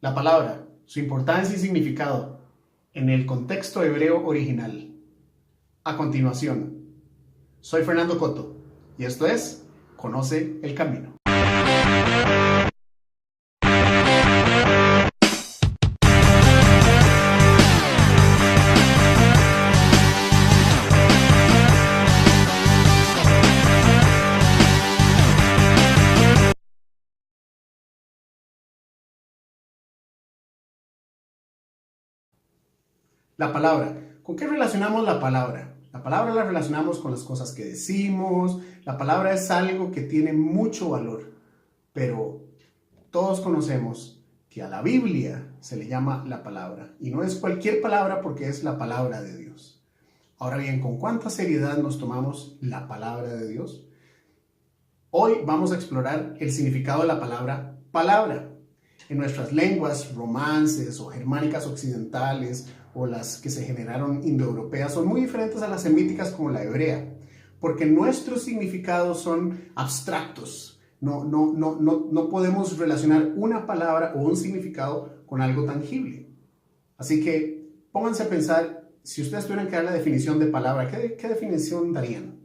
La palabra, su importancia y significado en el contexto hebreo original. A continuación, soy Fernando Coto y esto es Conoce el Camino. La palabra. ¿Con qué relacionamos la palabra? La palabra la relacionamos con las cosas que decimos. La palabra es algo que tiene mucho valor. Pero todos conocemos que a la Biblia se le llama la palabra. Y no es cualquier palabra porque es la palabra de Dios. Ahora bien, ¿con cuánta seriedad nos tomamos la palabra de Dios? Hoy vamos a explorar el significado de la palabra palabra. En nuestras lenguas romances o germánicas occidentales o las que se generaron indoeuropeas son muy diferentes a las semíticas como la hebrea, porque nuestros significados son abstractos. No podemos relacionar una palabra o un significado con algo tangible. Así que pónganse a pensar, si ustedes tuvieran que dar la definición de palabra, ¿qué definición darían?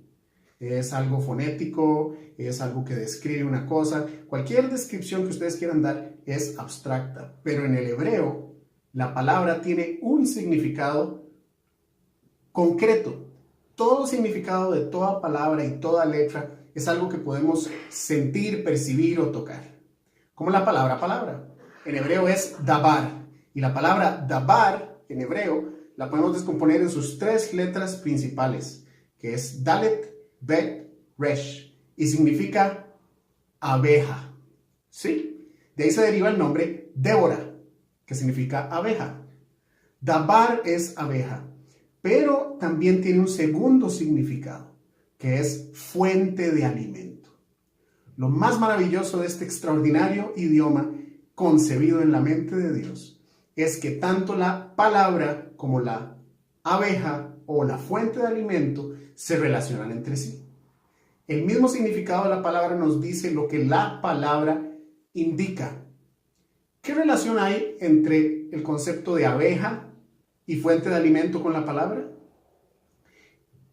¿Es algo fonético? ¿Es algo que describe una cosa? Cualquier descripción que ustedes quieran dar es abstracta, pero en el hebreo la palabra tiene un significado concreto. Todo significado de toda palabra y toda letra es algo que podemos sentir, percibir o tocar. Como la palabra palabra. En hebreo es dabar. Y la palabra dabar en hebreo la podemos descomponer en sus tres letras principales, que es dalet, bet, resh, y significa abeja. ¿Sí? De ahí se deriva el nombre Débora, que significa abeja. Dabar es abeja, pero también tiene un segundo significado, que es fuente de alimento. Lo más maravilloso de este extraordinario idioma concebido en la mente de Dios es que tanto la palabra como la abeja o la fuente de alimento se relacionan entre sí. El mismo significado de la palabra nos dice lo que la palabra indica. ¿Qué relación hay entre el concepto de abeja y fuente de alimento con la palabra?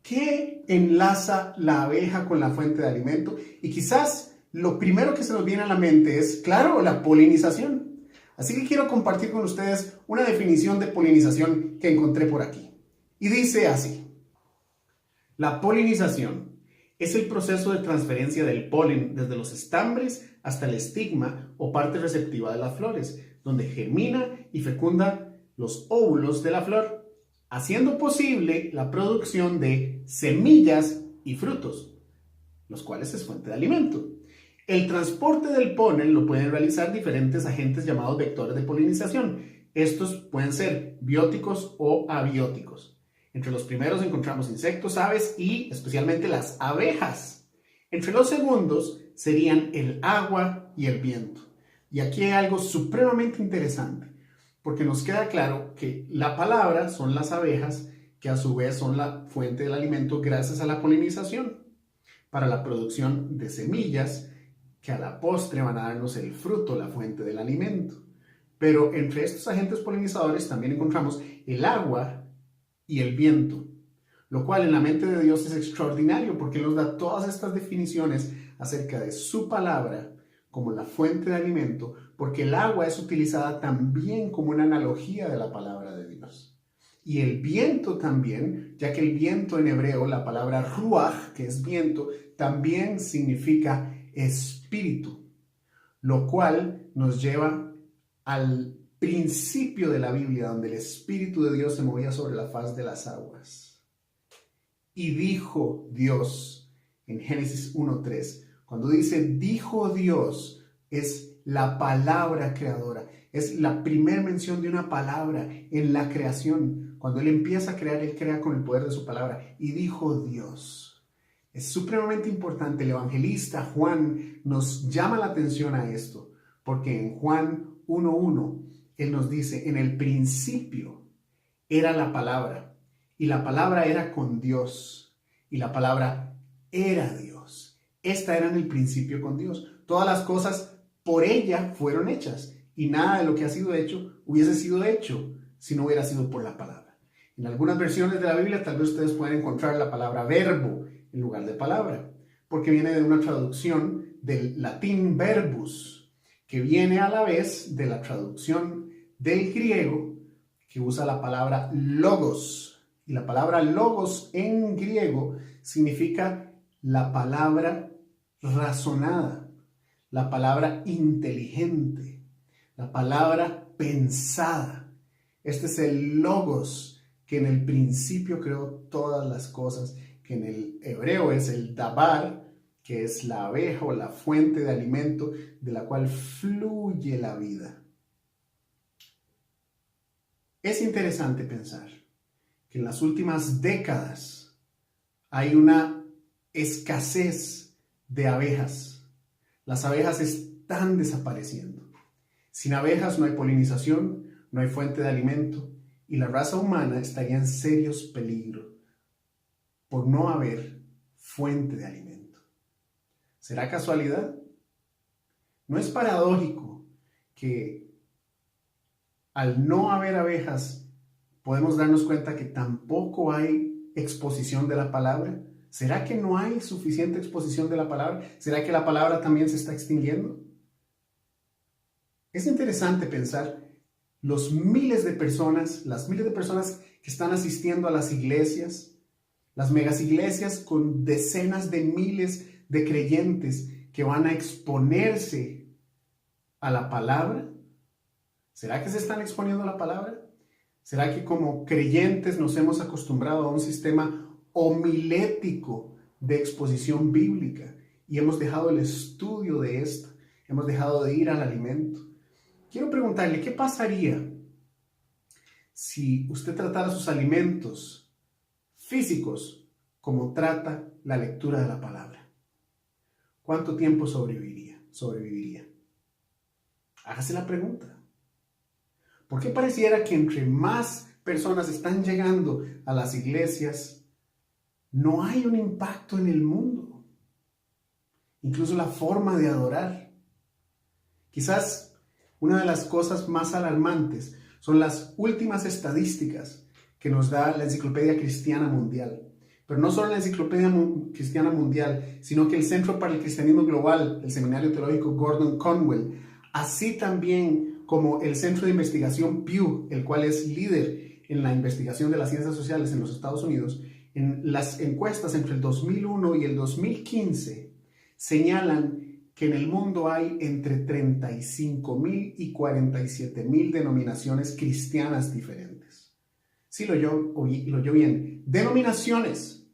¿Qué enlaza la abeja con la fuente de alimento? Y quizás lo primero que se nos viene a la mente es, claro, la polinización. Así que quiero compartir con ustedes una definición de polinización que encontré por aquí. Y dice así: la polinización es el proceso de transferencia del polen desde los estambres hasta el estigma o parte receptiva de las flores, donde germina y fecunda los óvulos de la flor, haciendo posible la producción de semillas y frutos, los cuales es fuente de alimento. El transporte del polen lo pueden realizar diferentes agentes llamados vectores de polinización. Estos pueden ser bióticos o abióticos. Entre los primeros encontramos insectos, aves y especialmente las abejas. Entre los segundos serían el agua y el viento. Y aquí hay algo supremamente interesante, porque nos queda claro que la palabra son las abejas, que a su vez son la fuente del alimento gracias a la polinización, para la producción de semillas, que a la postre van a darnos el fruto, la fuente del alimento. Pero entre estos agentes polinizadores también encontramos el agua y el viento, lo cual en la mente de Dios es extraordinario porque nos da todas estas definiciones acerca de su palabra como la fuente de alimento, porque el agua es utilizada también como una analogía de la palabra de Dios. Y el viento también, ya que el viento en hebreo, la palabra ruach, que es viento, también significa espíritu, lo cual nos lleva al principio de la Biblia, donde el Espíritu de Dios se movía sobre la faz de las aguas. Y dijo Dios, en Génesis 1:3, cuando dice dijo Dios, es la palabra creadora, es la primera mención de una palabra en la creación. Cuando Él empieza a crear, Él crea con el poder de su palabra. Y dijo Dios. Es supremamente importante. El evangelista Juan nos llama la atención a esto, porque en Juan 1:1 él nos dice, en el principio era la palabra, y la palabra era con Dios, y la palabra era Dios. Esta era en el principio con Dios. Todas las cosas por ella fueron hechas, y nada de lo que ha sido hecho hubiese sido hecho si no hubiera sido por la palabra. En algunas versiones de la Biblia tal vez ustedes pueden encontrar la palabra verbo en lugar de palabra, porque viene de una traducción del latín verbus, que viene a la vez de la traducción del griego que usa la palabra logos. Y la palabra logos en griego significa la palabra razonada, la palabra inteligente, la palabra pensada. Este es el logos que en el principio creó todas las cosas, que en el hebreo es el dabar, que es la abeja o la fuente de alimento de la cual fluye la vida. Es interesante pensar que en las últimas décadas hay una escasez de abejas. Las abejas están desapareciendo. Sin abejas no hay polinización, no hay fuente de alimento y la raza humana estaría en serios peligros por no haber fuente de alimento. ¿Será casualidad? ¿No es paradójico que al no haber abejas podemos darnos cuenta que tampoco hay exposición de la palabra? ¿Será que no hay suficiente exposición de la palabra? ¿Será que la palabra también se está extinguiendo? Es interesante pensar las miles de personas que están asistiendo a las iglesias, las megasiglesias con decenas de miles de creyentes que van a exponerse a la palabra. ¿Será que se están exponiendo a la palabra? ¿Será que como creyentes nos hemos acostumbrado a un sistema homilético de exposición bíblica y hemos dejado el estudio de esto? Hemos dejado de ir al alimento. Quiero preguntarle, ¿qué pasaría si usted tratara sus alimentos físicos como trata la lectura de la palabra? ¿Cuánto tiempo sobreviviría? Hágase la pregunta. ¿Por qué pareciera que entre más personas están llegando a las iglesias, no hay un impacto en el mundo? Incluso la forma de adorar. Quizás una de las cosas más alarmantes son las últimas estadísticas que nos da la Enciclopedia Cristiana Mundial. Pero no solo la Enciclopedia Cristiana Mundial, sino que el Centro para el Cristianismo Global, el Seminario Teológico Gordon Conwell, así también como el Centro de Investigación Pew, el cual es líder en la investigación de las ciencias sociales en los Estados Unidos, en las encuestas entre el 2001 y el 2015 señalan que en el mundo hay entre 35,000 y 47,000 denominaciones cristianas diferentes. Sí, lo oyó bien. Denominaciones.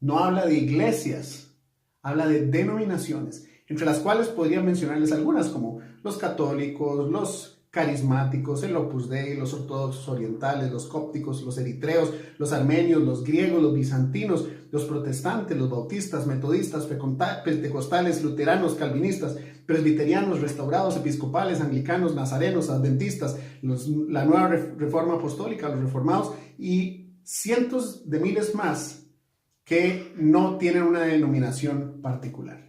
No habla de iglesias, habla de denominaciones, entre las cuales podría mencionarles algunas como los católicos, los carismáticos, el Opus Dei, los ortodoxos orientales, los cópticos, los eritreos, los armenios, los griegos, los bizantinos, los protestantes, los bautistas, metodistas, pentecostales, luteranos, calvinistas, presbiterianos, restaurados, episcopales, anglicanos, nazarenos, adventistas, la nueva reforma apostólica, los reformados y cientos de miles más que no tienen una denominación particular.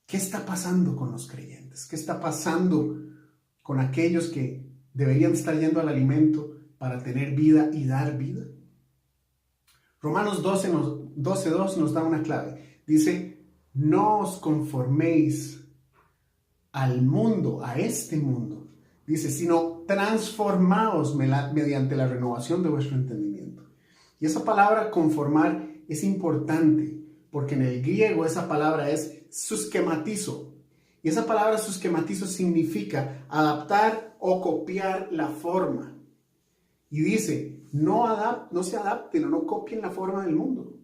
¿Qué está pasando con los creyentes? ¿Qué está pasando con aquellos que deberían estar yendo al alimento para tener vida y dar vida? Romanos 12:2 nos da una clave. Dice, no os conforméis al mundo, a este mundo. Dice, sino transformaos mediante la renovación de vuestro entendimiento. Y esa palabra conformar es importante, porque en el griego esa palabra es susquematizo. Y esa palabra susquematizo significa adaptar o copiar la forma. Y dice, no se adapten o no copien la forma del mundo.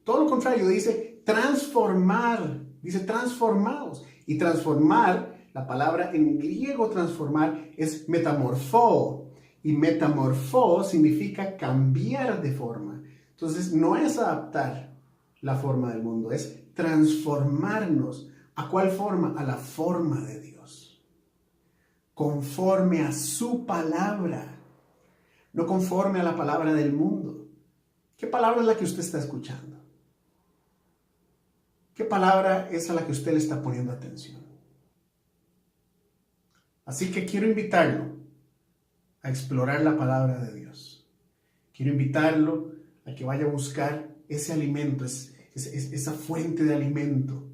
Todo lo contrario, dice transformar, dice transformados. Y transformar, la palabra en griego transformar es metamorfó. Y metamorfó significa cambiar de forma. Entonces no es adaptar la forma del mundo, es transformarnos. ¿A cuál forma? A la forma de Dios. Conforme a su palabra. No conforme a la palabra del mundo. ¿Qué palabra es la que usted está escuchando? ¿Qué palabra es a la que usted le está poniendo atención? Así que quiero invitarlo a explorar la palabra de Dios. Quiero invitarlo a que vaya a buscar ese alimento, esa fuente de alimento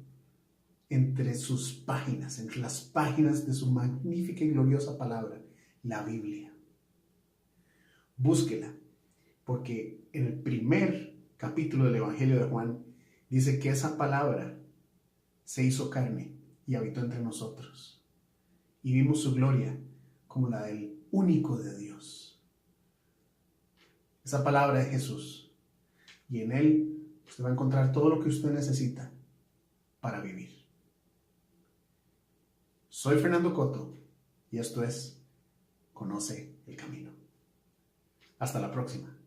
entre sus páginas, entre las páginas de su magnífica y gloriosa palabra, la Biblia. Búsquela, porque en el primer capítulo del Evangelio de Juan dice que esa palabra se hizo carne y habitó entre nosotros. Y vimos su gloria como la del único de Dios. Esa palabra es Jesús. Y en Él usted va a encontrar todo lo que usted necesita para vivir. Soy Fernando Coto y esto es Conoce el Camino. Hasta la próxima.